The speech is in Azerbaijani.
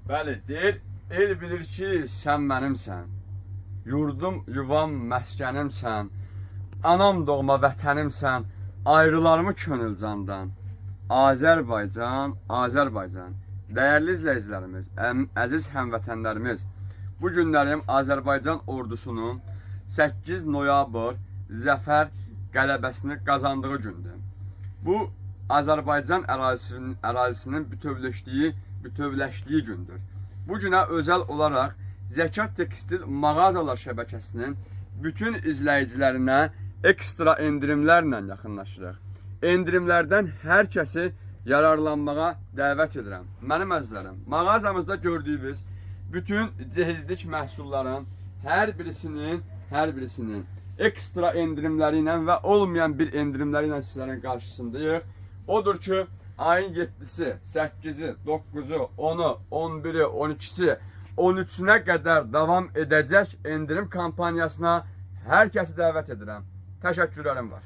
Bəli, deyir, el bilir ki, sən mənimsən. Yurdum, yuvam, məskənimsən. Anam doğma vətənimsən. Ayrılarımı könül candan. Azərbaycan, Azərbaycan. Dəyərli izləyicilərimiz, əziz həmvətənlərimiz, bu günlərim Azərbaycan ordusunun 8 noyabr zəfər qələbəsini qazandığı gündür. Bu, Azərbaycan ərazisinin bütövləşdiyi gündür. Bu günə özəl olaraq Zəkat Tekstil Mağazalar şəbəkəsinin bütün izləyicilərinə ekstra endirimlərlə yaxınlaşırıq. Endirimlərdən hər kəsi yararlanmağa dəvət edirəm. Mənim əzizlərim, mağazamızda gördüyünüz bütün cehizlik məhsulların hər birisinin ekstra endirimləri ilə və olmayan bir endirimləri ilə sizlərin qarşısındayıq. Odur ki, ayın 7-si, 8-i, 9-u, 10-u, 11-i, 12-si, 13-ünə qədər davam edəcək endirim kampaniyasına hər kəsi dəvət edirəm. Təşəkkürlərim var.